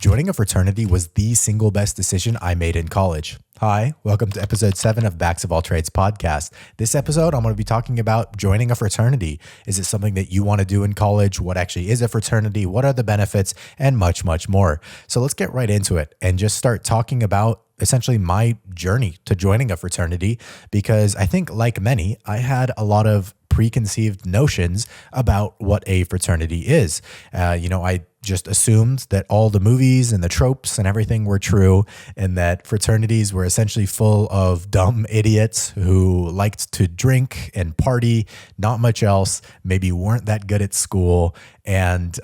Joining a fraternity was the single best decision I made in college. Hi, welcome to episode 7 of Backs of All Trades podcast. This episode, I'm going to be talking about joining a fraternity. Is it something that you want to do in college? What actually is a fraternity? What are the benefits? And much, much more. So let's get right into it and just start talking about essentially my journey to joining a fraternity, because I think, like many, I had a lot of preconceived notions about what a fraternity is. I just assumed that all the movies and the tropes and everything were true, and that fraternities were essentially full of dumb idiots who liked to drink and party, not much else, maybe weren't that good at school, and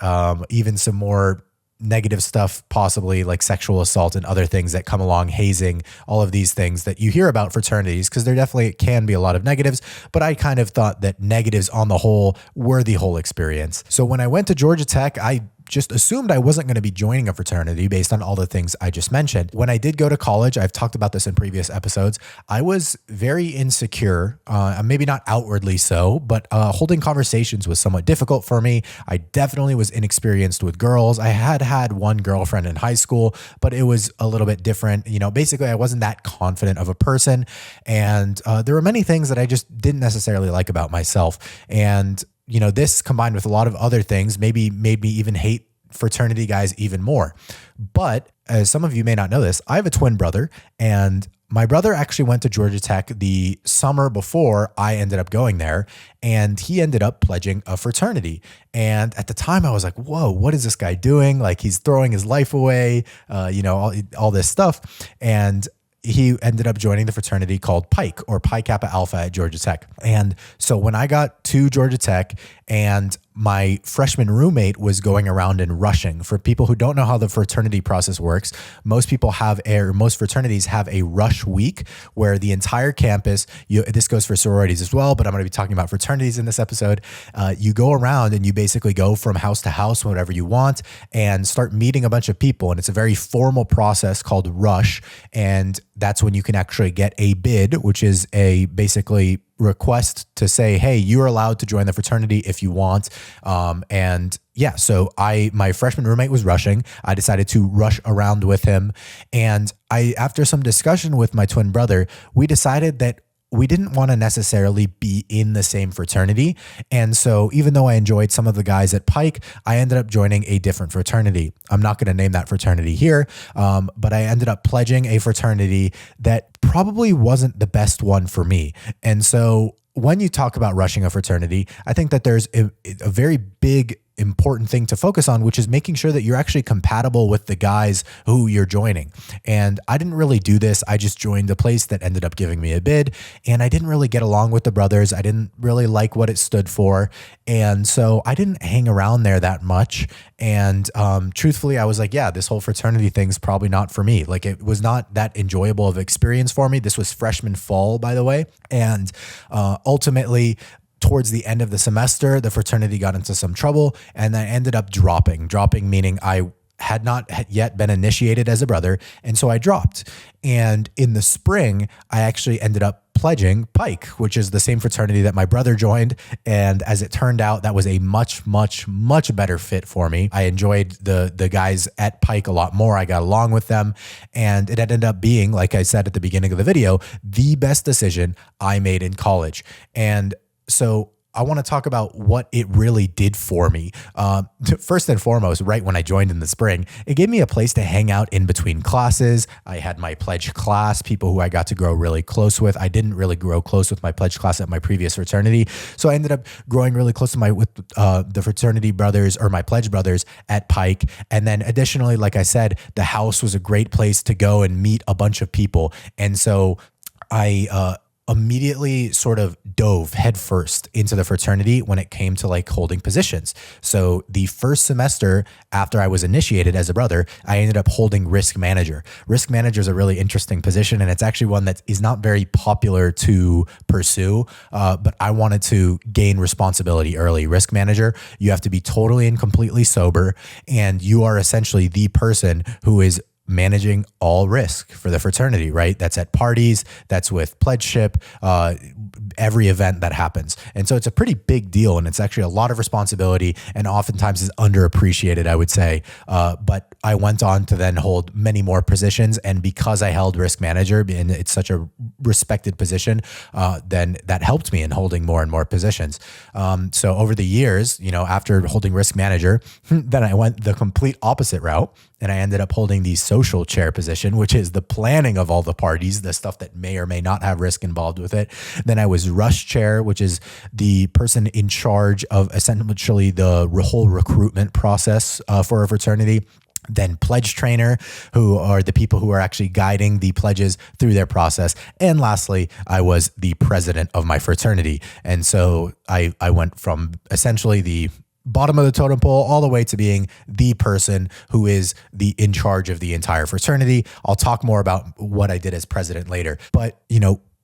even some more negative stuff, possibly like sexual assault and other things that come along, hazing, all of these things that you hear about fraternities, because there definitely can be a lot of negatives, but I kind of thought that negatives on the whole were the whole experience. So when I went to Georgia Tech, I just assumed I wasn't going to be joining a fraternity based on all the things I just mentioned. When I did go to college, I've talked about this in previous episodes, I was very insecure, maybe not outwardly so, but holding conversations was somewhat difficult for me. I definitely was inexperienced with girls. I had one girlfriend in high school, but it was a little bit different. Basically I wasn't that confident of a person. And there were many things that I just didn't necessarily like about myself. And this combined with a lot of other things maybe made me even hate fraternity guys even more. But as some of you may not know this, I have a twin brother, and my brother actually went to Georgia Tech the summer before I ended up going there, and he ended up pledging a fraternity. And at the time I was like, whoa, what is this guy doing? Like, he's throwing his life away, all this stuff. And he ended up joining the fraternity called Pike, or Pi Kappa Alpha, at Georgia Tech. And so when I got to Georgia Tech and my freshman roommate was going around and rushing. For people who don't know how the fraternity process works, most fraternities have a rush week where the entire campus, this goes for sororities as well, but I'm going to be talking about fraternities in this episode. You go around and you basically go from house to house, whatever you want, and start meeting a bunch of people. And it's a very formal process called rush. And that's when you can actually get a bid, which is a basically request to say, hey, you're allowed to join the fraternity if you want. So my freshman roommate was rushing. I decided to rush around with him. And after some discussion with my twin brother, we decided that we didn't want to necessarily be in the same fraternity. And so even though I enjoyed some of the guys at Pike, I ended up joining a different fraternity. I'm not going to name that fraternity here, but I ended up pledging a fraternity that probably wasn't the best one for me. And so when you talk about rushing a fraternity, I think that there's a very big important thing to focus on, which is making sure that you're actually compatible with the guys who you're joining. And I didn't really do this. I just joined a place that ended up giving me a bid, and I didn't really get along with the brothers. I didn't really like what it stood for. And so I didn't hang around there that much. And truthfully, I was like, yeah, this whole fraternity thing's probably not for me. Like, it was not that enjoyable of experience for me. This was freshman fall, by the way. And ultimately, towards the end of the semester, the fraternity got into some trouble, and I ended up dropping meaning I had not yet been initiated as a brother. And so I dropped. And in the spring, I actually ended up pledging Pike, which is the same fraternity that my brother joined. And as it turned out, that was a much, much, much better fit for me. I enjoyed the guys at Pike a lot more. I got along with them. And it ended up being, like I said at the beginning of the video, the best decision I made in college. And so I want to talk about what it really did for me. First and foremost, right when I joined in the spring, it gave me a place to hang out in between classes. I had my pledge class, people who I got to grow really close with. I didn't really grow close with my pledge class at my previous fraternity. So I ended up growing really close with the fraternity brothers, or my pledge brothers, at Pike. And then additionally, like I said, the house was a great place to go and meet a bunch of people. And so I immediately sort of dove headfirst into the fraternity when it came to like holding positions. So the first semester after I was initiated as a brother, I ended up holding risk manager. Risk manager is a really interesting position, and it's actually one that is not very popular to pursue, but I wanted to gain responsibility early. Risk manager, you have to be totally and completely sober, and you are essentially the person who is managing all risk for the fraternity, right? That's at parties, that's with pledgeship, every event that happens. And so it's a pretty big deal, and it's actually a lot of responsibility and oftentimes is underappreciated, I would say. But I went on to then hold many more positions. And because I held risk manager and it's such a respected position, then that helped me in holding more and more positions. So over the years, after holding risk manager, then I went the complete opposite route. And I ended up holding the social chair position, which is the planning of all the parties, the stuff that may or may not have risk involved with it. Then I was rush chair, which is the person in charge of essentially the whole recruitment process for a fraternity. Then pledge trainer, who are the people who are actually guiding the pledges through their process. And lastly, I was the president of my fraternity. And so I went from essentially the bottom of the totem pole all the way to being the person who is in charge of the entire fraternity. I'll talk more about what I did as president later. But,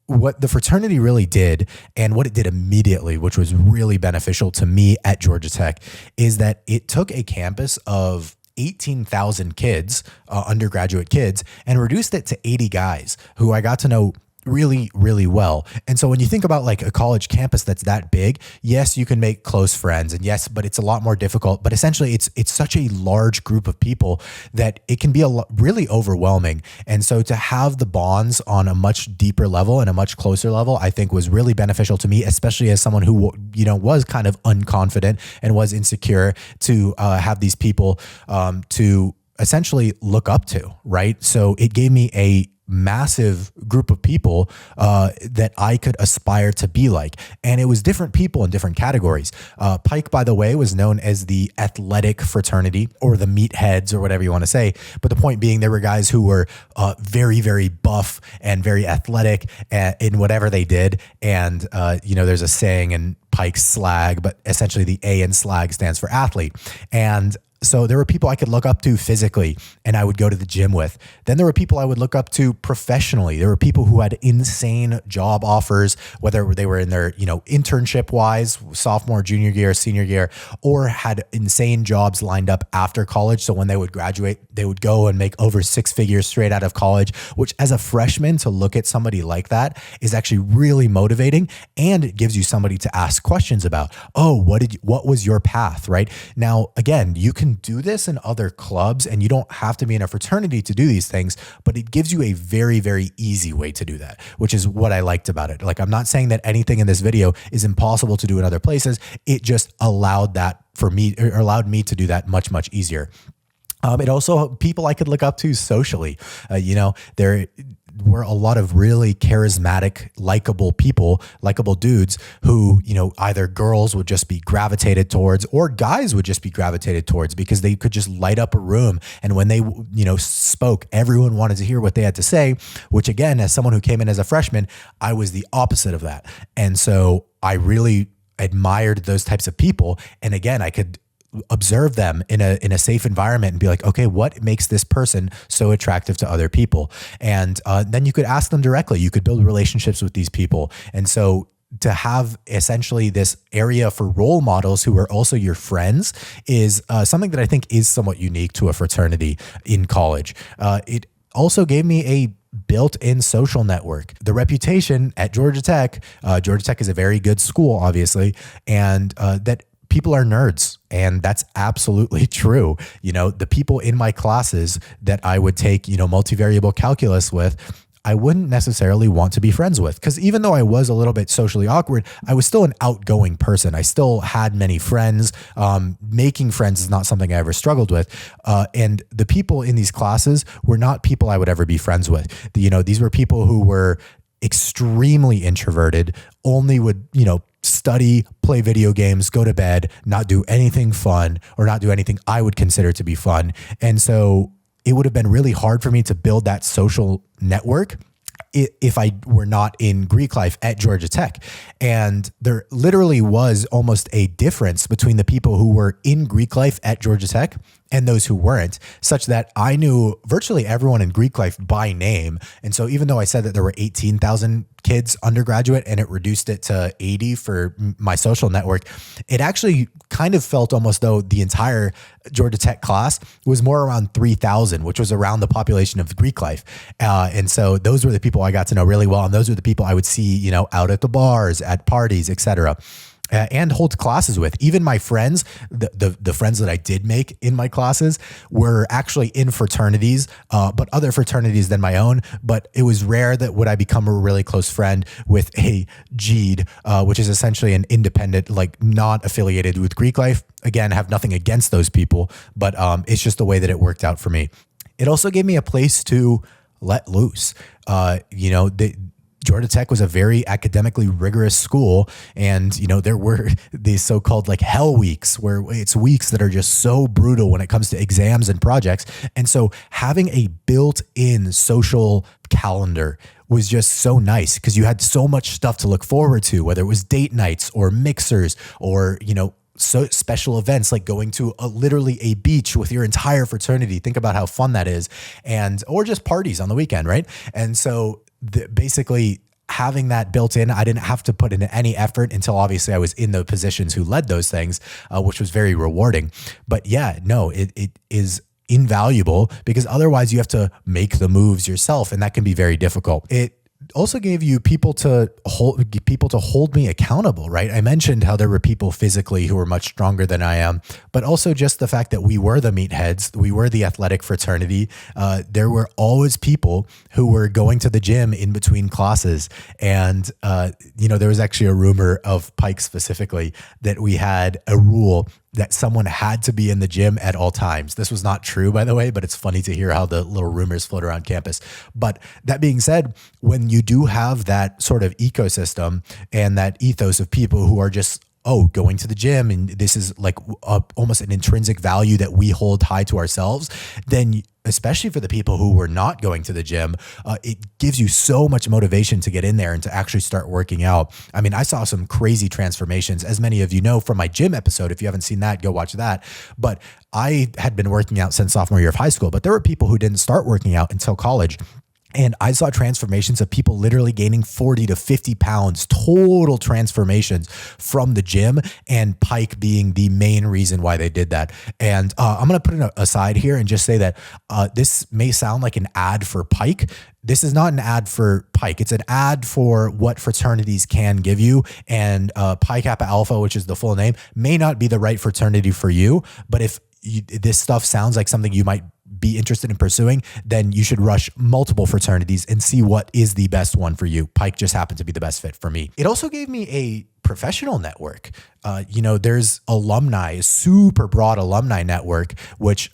what the fraternity really did and what it did immediately, which was really beneficial to me at Georgia Tech, is that it took a campus of 18,000 kids, undergraduate kids, and reduced it to 80 guys who I got to know really, really well. And so when you think about like a college campus that's that big, yes, you can make close friends, and yes, but it's a lot more difficult. But essentially it's such a large group of people that it can be really overwhelming. And so to have the bonds on a much deeper level and a much closer level, I think was really beneficial to me, especially as someone who, was kind of unconfident and was insecure, to have these people to essentially look up to, right? So it gave me a massive group of people that I could aspire to be like. And it was different people in different categories. Pike, by the way, was known as the athletic fraternity, or the meatheads, or whatever you want to say. But the point being, there were guys who were very, very buff and very athletic in whatever they did. And, there's a saying in Pike's slag, but essentially the A in slag stands for athlete. And so there were people I could look up to physically and I would go to the gym with. Then there were people I would look up to professionally. There were people who had insane job offers, whether they were in their, internship wise, sophomore, junior year, senior year, or had insane jobs lined up after college. So when they would graduate, they would go and make over 6 figures straight out of college, which as a freshman, to look at somebody like that is actually really motivating. And it gives you somebody to ask questions about. Oh, what was your path, right? Now, again, you can do this in other clubs and you don't have to be in a fraternity to do these things, but it gives you a very, very easy way to do that, which is what I liked about it. Like, I'm not saying that anything in this video is impossible to do in other places. It just allowed me to do that much, much easier. It also, people I could look up to socially, there were a lot of really charismatic, likable people, likable dudes who, either girls would just be gravitated towards or guys would just be gravitated towards because they could just light up a room. And when they, spoke, everyone wanted to hear what they had to say, which again, as someone who came in as a freshman, I was the opposite of that. And so I really admired those types of people. And again, I could observe them in a safe environment and be like, okay, what makes this person so attractive to other people? And then you could ask them directly. You could build relationships with these people. And so to have essentially this area for role models who are also your friends is something that I think is somewhat unique to a fraternity in college. It also gave me a built-in social network. The reputation at Georgia Tech is a very good school, obviously, and that people are nerds. And that's absolutely true. The people in my classes that I would take, multivariable calculus with, I wouldn't necessarily want to be friends with, because even though I was a little bit socially awkward, I was still an outgoing person. I still had many friends. Making friends is not something I ever struggled with. And the people in these classes were not people I would ever be friends with. These were people who were extremely introverted, only would, study, play video games, go to bed, not do anything fun, or not do anything I would consider to be fun. And so it would have been really hard for me to build that social network if I were not in Greek life at Georgia Tech. And there literally was almost a difference between the people who were in Greek life at Georgia Tech and those who weren't, such that I knew virtually everyone in Greek life by name. And so even though I said that there were 18,000 kids undergraduate and it reduced it to 80 for my social network, it actually kind of felt almost though the entire Georgia Tech class was more around 3,000, which was around the population of Greek life. And so those were the people I got to know really well. And those were the people I would see, out at the bars, at parties, etc. And hold classes with. Even my friends, the friends that I did make in my classes were actually in fraternities, but other fraternities than my own. But it was rare that would I become a really close friend with a GED, which is essentially an independent, like not affiliated with Greek life. Again, have nothing against those people, but it's just the way that it worked out for me. It also gave me a place to let loose. Georgia Tech was a very academically rigorous school. And, there were these so-called like hell weeks where it's weeks that are just so brutal when it comes to exams and projects. And so having a built-in social calendar was just so nice because you had so much stuff to look forward to, whether it was date nights or mixers or, so special events like going to literally a beach with your entire fraternity. Think about how fun that is. Or just parties on the weekend, right? And so basically having that built in, I didn't have to put in any effort until obviously I was in the positions who led those things, which was very rewarding. But yeah, no, it is invaluable because otherwise you have to make the moves yourself, and that can be very difficult. It also gave you people to hold me accountable, right? I mentioned how there were people physically who were much stronger than I am, but also just the fact that we were the meatheads, we were the athletic fraternity. There were always people who were going to the gym in between classes. And, there was actually a rumor of Pike specifically that we had a rule that someone had to be in the gym at all times. This was not true, by the way, but it's funny to hear how the little rumors float around campus. But that being said, when you do have that sort of ecosystem and that ethos of people who are just going to the gym, and this is like almost an intrinsic value that we hold high to ourselves, then especially for the people who were not going to the gym, it gives you so much motivation to get in there and to actually start working out. I mean, I saw some crazy transformations, as many of you know from my gym episode. If you haven't seen that, go watch that. But I had been working out since sophomore year of high school, but there were people who didn't start working out until college. And I saw transformations of people literally gaining 40 to 50 pounds, total transformations from the gym, and Pike being the main reason why they did that. And I'm going to put it aside here and just say that this may sound like an ad for Pike. This is not an ad for Pike. It's an ad for what fraternities can give you. And Pi Kappa Alpha, which is the full name, may not be the right fraternity for you. But if this stuff sounds like something you might be interested in pursuing, then you should rush multiple fraternities and see what is the best one for you. Pike just happened to be the best fit for me. It also gave me a professional network. There's alumni, a super broad alumni network, which,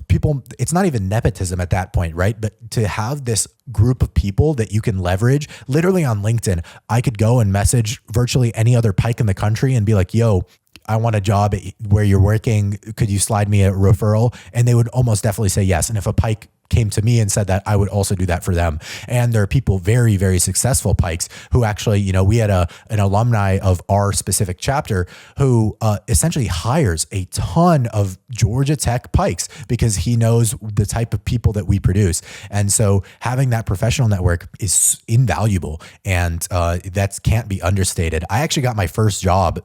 people, it's not even nepotism at that point, right? But to have this group of people that you can leverage literally on LinkedIn, I could go and message virtually any other Pike in the country and be like, yo, I want a job where you're working. Could you slide me a referral? And they would almost definitely say yes. And if a Pike came to me and said that, I would also do that for them. And there are people, very, very successful Pikes, who actually, we had an alumni of our specific chapter who essentially hires a ton of Georgia Tech Pikes because he knows the type of people that we produce. And so having that professional network is invaluable, and that can't be understated. I actually got my first job,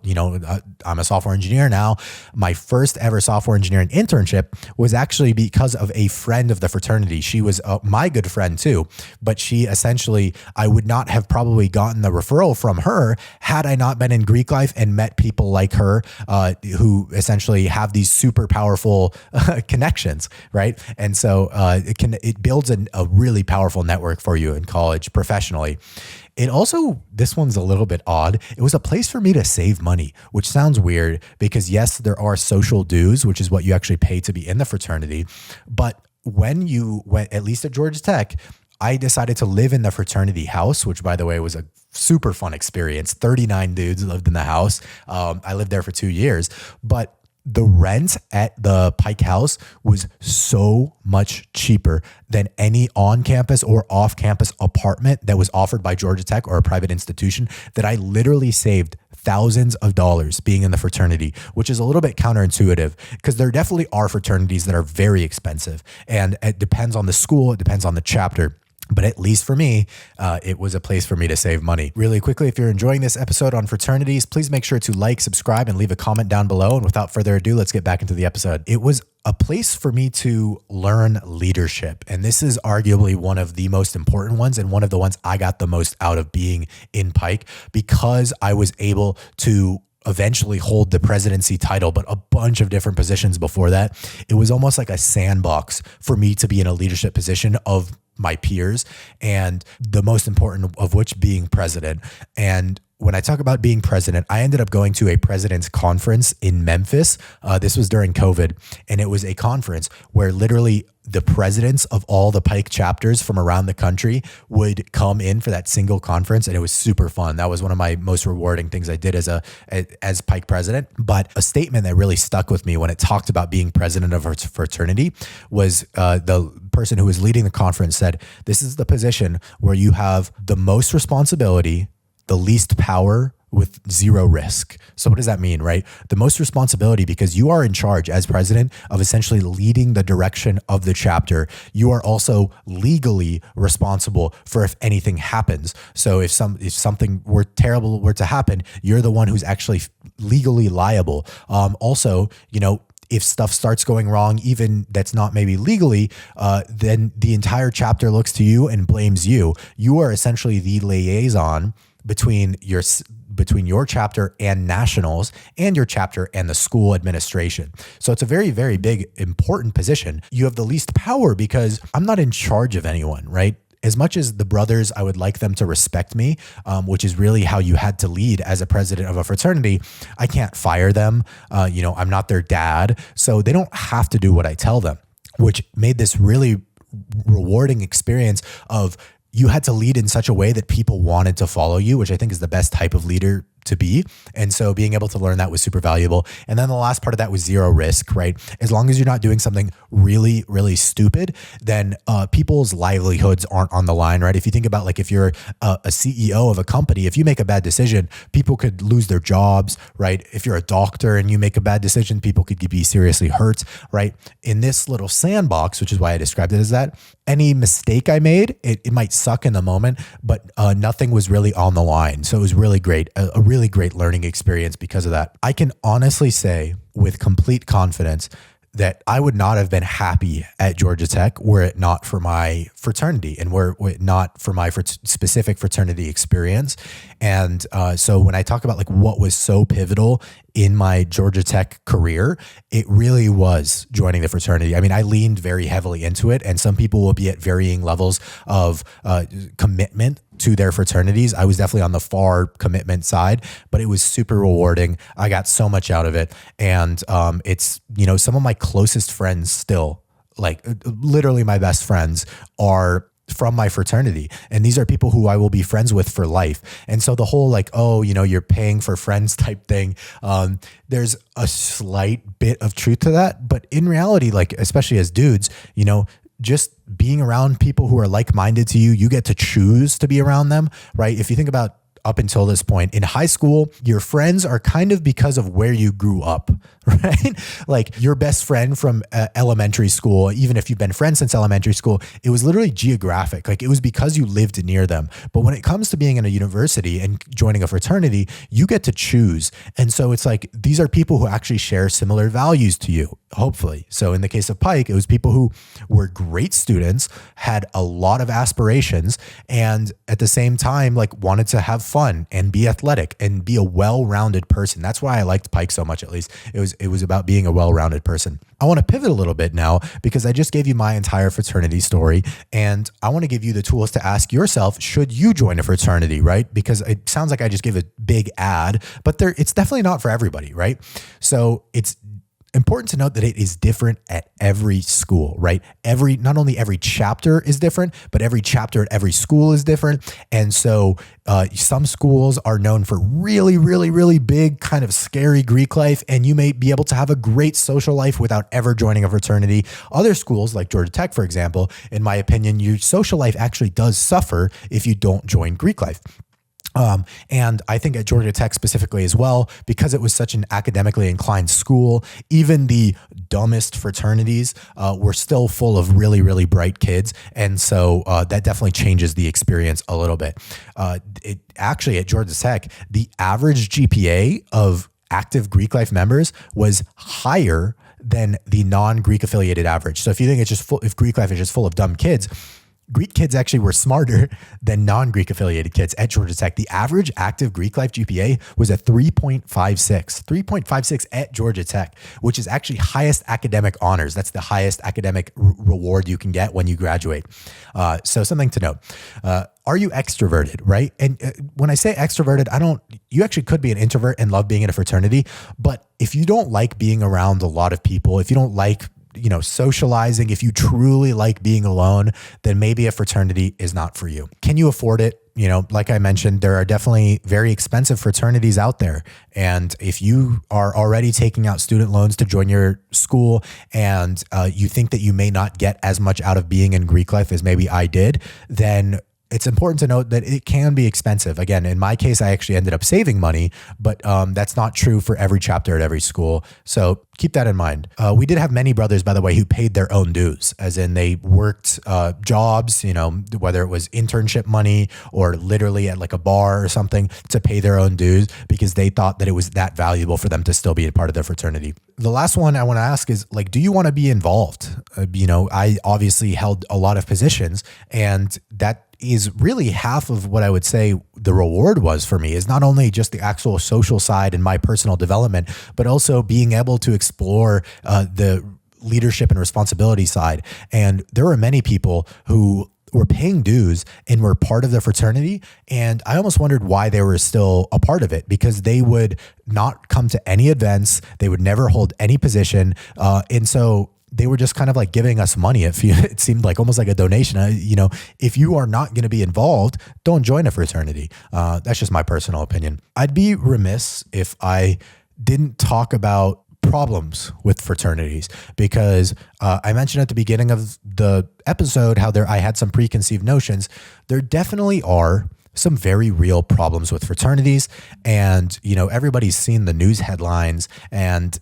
I'm a software engineer now. My first ever software engineering internship was actually because of a friend of the fraternity. She was my good friend too, but she essentially, I would not have probably gotten the referral from her had I not been in Greek life and met people like her who essentially have these super powerful connections, right? And so it builds a really powerful network for you in college professionally. It also, this one's a little bit odd. It was a place for me to save money, which sounds weird because yes, there are social dues, which is what you actually pay to be in the fraternity. But when you went, at least at Georgia Tech, I decided to live in the fraternity house, which by the way was a super fun experience. 39 dudes lived in the house. I lived there for 2 years, but the rent at the Pike House was so much cheaper than any on-campus or off-campus apartment that was offered by Georgia Tech or a private institution that I literally saved thousands of dollars being in the fraternity, which is a little bit counterintuitive because there definitely are fraternities that are very expensive, and it depends on the school, it depends on the chapter. But at least for me, it was a place for me to save money. Really quickly, if you're enjoying this episode on fraternities, please make sure to like, subscribe, and leave a comment down below. And without further ado, let's get back into the episode. It was a place for me to learn leadership. And this is arguably one of the most important ones and one of the ones I got the most out of being in Pike, because I was able to eventually hold the presidency title, but a bunch of different positions before that. It was almost like a sandbox for me to be in a leadership position of my peers, and the most important of which being president. And when I talk about being president, I ended up going to a president's conference in Memphis. This was during COVID, and it was a conference where literally the presidents of all the Pike chapters from around the country would come in for that single conference, and it was super fun. That was one of my most rewarding things I did as Pike president. But a statement that really stuck with me when it talked about being president of a fraternity was the person who was leading the conference said, "This is the position where you have the most responsibility, the least power, with zero risk." So what does that mean, right? The most responsibility because you are in charge as president of essentially leading the direction of the chapter. You are also legally responsible for if anything happens. So if something terrible were to happen, you're the one who's actually legally liable. Also, if stuff starts going wrong, even that's not maybe legally, then the entire chapter looks to you and blames you. You are essentially the liaison between your chapter and nationals, and your chapter and the school administration. So it's a very, very big, important position. You have the least power because I'm not in charge of anyone, right? As much as the brothers, I would like them to respect me, which is really how you had to lead as a president of a fraternity. I can't fire them. I'm not their dad, so they don't have to do what I tell them, which made this really rewarding experience of you had to lead in such a way that people wanted to follow you, which I think is the best type of leader to be. And so being able to learn that was super valuable. And then the last part of that was zero risk, right? As long as you're not doing something really, really stupid, then people's livelihoods aren't on the line, right? If you think about like if you're a CEO of a company, if you make a bad decision, people could lose their jobs, right? If you're a doctor and you make a bad decision, people could be seriously hurt, right? In this little sandbox, which is why I described it as that, any mistake I made, it might suck in the moment, but nothing was really on the line. So it was really great, a really great learning experience because of that. I can honestly say with complete confidence that I would not have been happy at Georgia Tech were it not for my fraternity and were it not for my specific fraternity experience. And so when I talk about like what was so pivotal in my Georgia Tech career, it really was joining the fraternity. I mean, I leaned very heavily into it, and some people will be at varying levels of commitment to their fraternities. I was definitely on the far commitment side, but it was super rewarding. I got so much out of it. And it's, some of my closest friends still, like literally my best friends, are from my fraternity. And these are people who I will be friends with for life. And so the whole like, you're paying for friends type thing, there's a slight bit of truth to that. But in reality, like, especially as dudes, just being around people who are like-minded to you, you get to choose to be around them, right? If you think about up until this point in high school, your friends are kind of because of where you grew up, right? Like your best friend from elementary school, even if you've been friends since elementary school, it was literally geographic. Like it was because you lived near them. But when it comes to being in a university and joining a fraternity, you get to choose. And so it's like, these are people who actually share similar values to you, hopefully. So in the case of Pike, it was people who were great students, had a lot of aspirations, and at the same time, like wanted to have fun and be athletic and be a well-rounded person. That's why I liked Pike so much, at least. It was about being a well-rounded person. I want to pivot a little bit now because I just gave you my entire fraternity story, and I want to give you the tools to ask yourself, should you join a fraternity, right? Because it sounds like I just gave a big ad, but it's definitely not for everybody, right? So it's important to note that it is different at every school, right? Not only every chapter is different, but every chapter at every school is different. And so some schools are known for really, really, really big, kind of scary Greek life, and you may be able to have a great social life without ever joining a fraternity. Other schools, like Georgia Tech, for example, in my opinion, your social life actually does suffer if you don't join Greek life. And I think at Georgia Tech specifically as well, because it was such an academically inclined school, even the dumbest fraternities were still full of really, really bright kids. And so that definitely changes the experience a little bit. It actually at Georgia Tech, the average GPA of active Greek life members was higher than the non-Greek affiliated average. So if you think it's just full, if Greek life is just full of dumb kids, Greek kids actually were smarter than non-Greek affiliated kids at Georgia Tech. The average active Greek life GPA was a 3.56 at Georgia Tech, which is actually highest academic honors. That's the highest academic reward you can get when you graduate. So something to note. Are you extroverted, right? And when I say extroverted, you actually could be an introvert and love being in a fraternity. But if you don't like being around a lot of people, if you don't like socializing, if you truly like being alone, then maybe a fraternity is not for you. Can you afford it? Like I mentioned, there are definitely very expensive fraternities out there. And if you are already taking out student loans to join your school and you think that you may not get as much out of being in Greek life as maybe I did, then it's important to note that it can be expensive. Again, in my case, I actually ended up saving money, but that's not true for every chapter at every school. So keep that in mind. We did have many brothers, by the way, who paid their own dues, as in they worked jobs, whether it was internship money or literally at like a bar or something to pay their own dues because they thought that it was that valuable for them to still be a part of the fraternity. The last one I want to ask is do you want to be involved? I obviously held a lot of positions, and that is really half of what I would say the reward was for me, is not only just the actual social side and my personal development, but also being able to explore the leadership and responsibility side. And there were many people who were paying dues and were part of the fraternity. And I almost wondered why they were still a part of it, because they would not come to any events. They would never hold any position. And so they were just kind of like giving us money. It seemed like almost like a donation. If you are not going to be involved, don't join a fraternity. That's just my personal opinion. I'd be remiss if I didn't talk about problems with fraternities, because I mentioned at the beginning of the episode how I had some preconceived notions. There definitely are some very real problems with fraternities, and everybody's seen the news headlines, and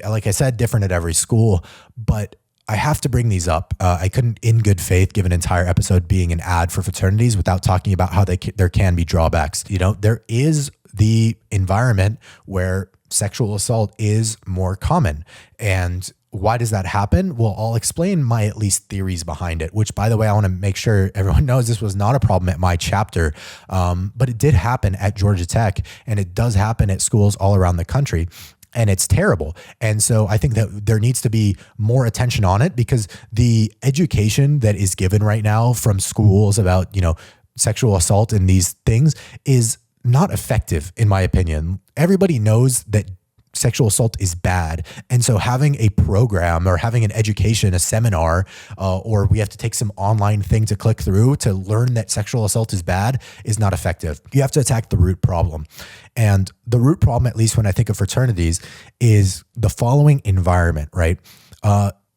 like I said, different at every school, but I have to bring these up. I couldn't, in good faith, give an entire episode being an ad for fraternities without talking about how there can be drawbacks. There is the environment where sexual assault is more common. And why does that happen? Well, I'll explain my at least theories behind it, which, by the way, I want to make sure everyone knows this was not a problem at my chapter, but it did happen at Georgia Tech, and it does happen at schools all around the country. And it's terrible. And so I think that there needs to be more attention on it, because the education that is given right now from schools about, sexual assault and these things is not effective, in my opinion. Everybody knows that sexual assault is bad. And so having a program or having an education, a seminar, or we have to take some online thing to click through to learn that sexual assault is bad is not effective. You have to attack the root problem. And the root problem, at least when I think of fraternities, is the following environment, right?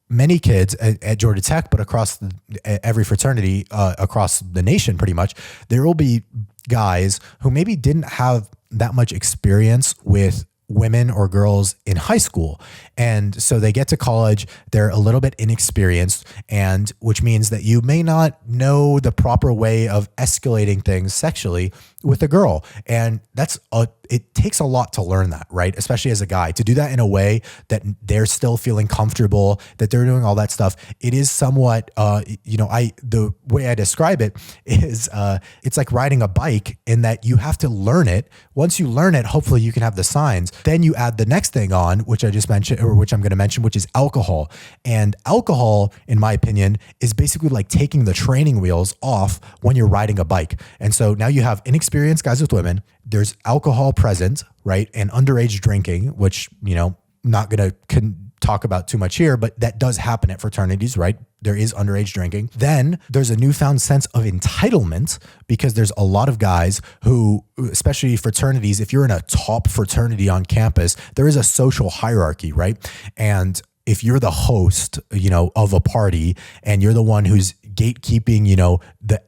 Many kids at Georgia Tech, but across every fraternity across the nation, pretty much, there will be guys who maybe didn't have that much experience with women or girls in high school. And so they get to college, they're a little bit inexperienced, and which means that you may not know the proper way of escalating things sexually with a girl. And it takes a lot to learn that, right? Especially as a guy, to do that in a way that they're still feeling comfortable, that they're doing all that stuff. It is somewhat, the way I describe it is, it's like riding a bike, in that you have to learn it. Once you learn it, hopefully you can have the signs. Then you add the next thing on, which I just mentioned, or which I'm going to mention, which is alcohol. And alcohol, in my opinion, is basically like taking the training wheels off when you're riding a bike. And so now you have inexperienced guys with women. There's alcohol present, right? And underage drinking, which, not going to talk about too much here, but that does happen at fraternities, right? There is underage drinking. Then there's a newfound sense of entitlement, because there's a lot of guys who, especially fraternities, if you're in a top fraternity on campus, there is a social hierarchy, right? And if you're the host, of a party and you're the one who's gatekeeping,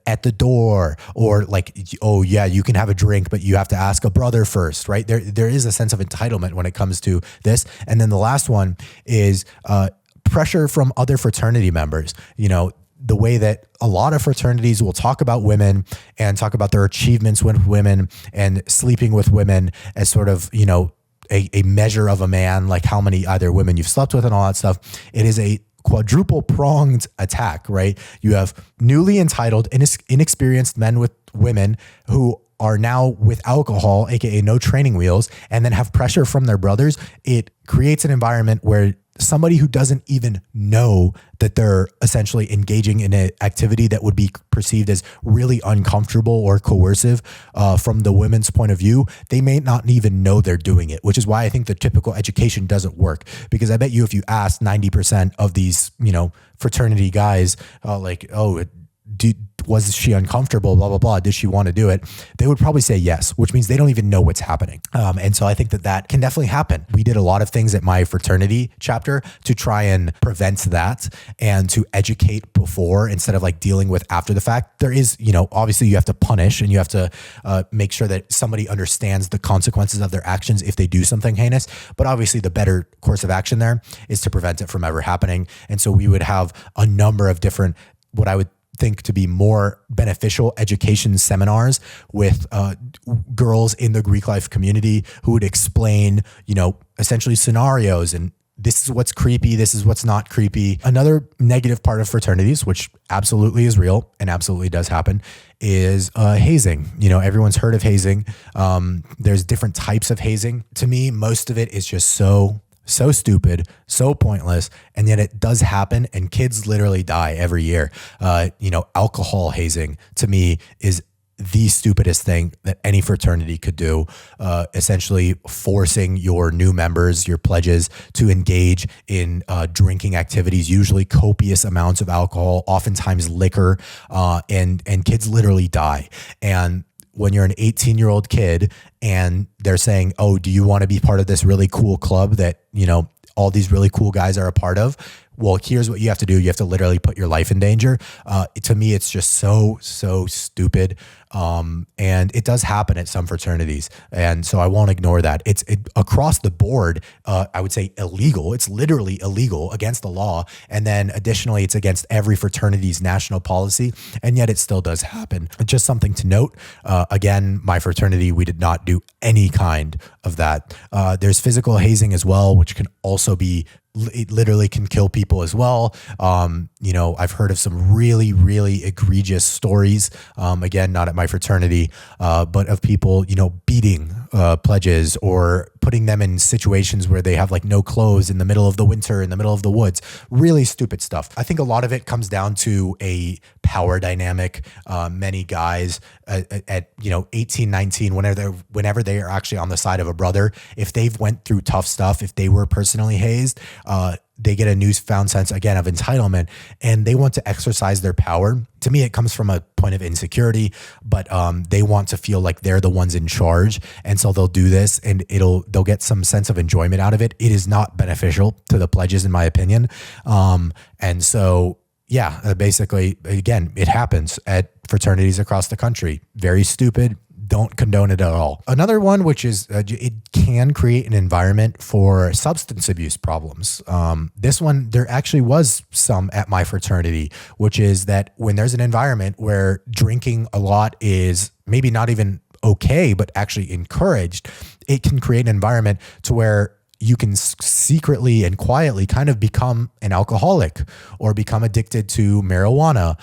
at the door, or like, oh yeah, you can have a drink, but you have to ask a brother first, right? There is a sense of entitlement when it comes to this. And then the last one is pressure from other fraternity members. The way that a lot of fraternities will talk about women and talk about their achievements with women and sleeping with women as sort of, a measure of a man, like how many either women you've slept with and all that stuff. It is a quadruple pronged attack, right? You have newly entitled, inexperienced men with women who are now with alcohol, aka no training wheels, and then have pressure from their brothers. It creates an environment where somebody who doesn't even know that they're essentially engaging in an activity that would be perceived as really uncomfortable or coercive from the women's point of view, they may not even know they're doing it, which is why I think the typical education doesn't work. Because I bet you if you ask 90% of these, fraternity guys, was she uncomfortable, blah, blah, blah, did she want to do it? They would probably say yes, which means they don't even know what's happening. And so I think that can definitely happen. We did a lot of things at my fraternity chapter to try and prevent that and to educate before instead of like dealing with after the fact. There is, obviously you have to punish and you have to make sure that somebody understands the consequences of their actions if they do something heinous. But obviously the better course of action there is to prevent it from ever happening. And so we would have a number of different, what I would think to be more beneficial education seminars with girls in the Greek life community who would explain, essentially scenarios and this is what's creepy, this is what's not creepy. Another negative part of fraternities, which absolutely is real and absolutely does happen, is hazing. Everyone's heard of hazing. There's different types of hazing. To me, most of it is just so stupid, so pointless. And yet it does happen and kids literally die every year. Alcohol hazing to me is the stupidest thing that any fraternity could do. Essentially forcing your new members, your pledges to engage in drinking activities, usually copious amounts of alcohol, oftentimes liquor, and kids literally die. And when you're an 18-year-old kid and they're saying, oh, do you want to be part of this really cool club that, all these really cool guys are a part of? Well, here's what you have to do. You have to literally put your life in danger. To me, it's just so stupid. And it does happen at some fraternities. And so I won't ignore that. It's across the board, I would say illegal. It's literally illegal against the law. And then additionally, it's against every fraternity's national policy. And yet it still does happen. Just something to note. Again, my fraternity, we did not do any kind of that. There's physical hazing as well, which can also be, it literally can kill people as well. I've heard of some really, really egregious stories. Again, not at my fraternity, but of people, beating pledges or putting them in situations where they have like no clothes in the middle of the winter, in the middle of the woods. Really stupid stuff. I think a lot of it comes down to a power dynamic. Many guys at 18, 19, whenever they are actually on the side of a brother, if they've went through tough stuff, if they were personally hazed, they get a newfound sense again of entitlement and they want to exercise their power. To me, it comes from a point of insecurity, but they want to feel like they're the ones in charge. And so they'll do this and they'll get some sense of enjoyment out of it. It is not beneficial to the pledges, in my opinion. And so, basically, again, it happens at fraternities across the country. Very stupid. Don't condone it at all. Another one, which is it can create an environment for substance abuse problems. This one, there actually was some at my fraternity, which is that when there's an environment where drinking a lot is maybe not even okay, but actually encouraged, it can create an environment to where you can secretly and quietly kind of become an alcoholic or become addicted to marijuana,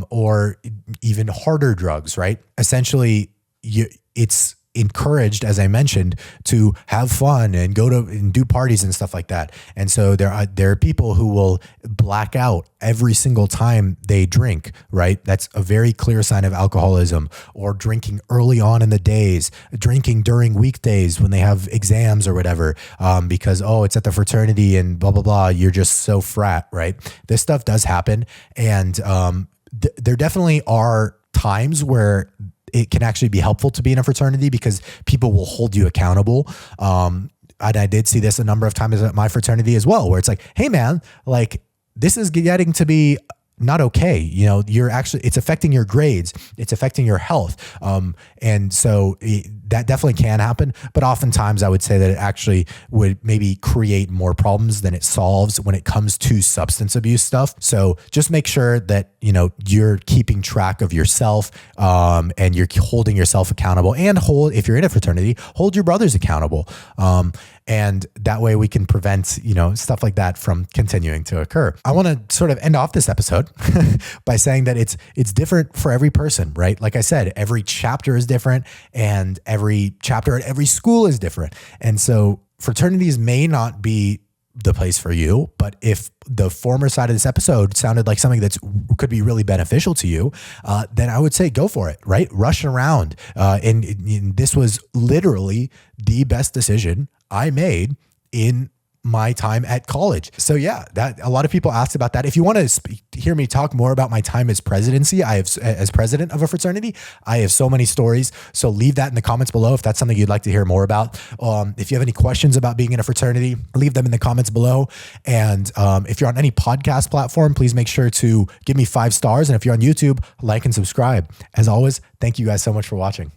or even harder drugs, right? Essentially, it's encouraged, as I mentioned, to have fun and go to and do parties and stuff like that. And so there are people who will black out every single time they drink, right? That's a very clear sign of alcoholism. Or drinking early on in the days, drinking during weekdays when they have exams or whatever, because, it's at the fraternity and blah, blah, blah. You're just so frat, right? This stuff does happen. And there definitely are times where it can actually be helpful to be in a fraternity because people will hold you accountable. and I did see this a number of times at my fraternity as well, where it's like, hey man, like this is getting to be not okay. You know, it's affecting your grades. It's affecting your health. And so that definitely can happen. But oftentimes I would say that it actually would maybe create more problems than it solves when it comes to substance abuse stuff. So just make sure that, you know, you're keeping track of yourself, and you're holding yourself accountable, and if you're in a fraternity, hold your brothers accountable. And that way we can prevent, you know, stuff like that from continuing to occur. I want to sort of end off this episode by saying that it's different for every person, right? Like I said, every chapter is different, and every chapter at every school is different. And so fraternities may not be the place for you, but if the former side of this episode sounded like something that could be really beneficial to you, then I would say go for it, right? Rush around. And this was literally the best decision I made in my time at college. So yeah, that a lot of people asked about that. If you want to hear me talk more about my time as as president of a fraternity, I have so many stories. So leave that in the comments below if that's something you'd like to hear more about. If you have any questions about being in a fraternity, leave them in the comments below. And if you're on any podcast platform, please make sure to give me 5 stars. And if you're on YouTube, like and subscribe. As always, thank you guys so much for watching.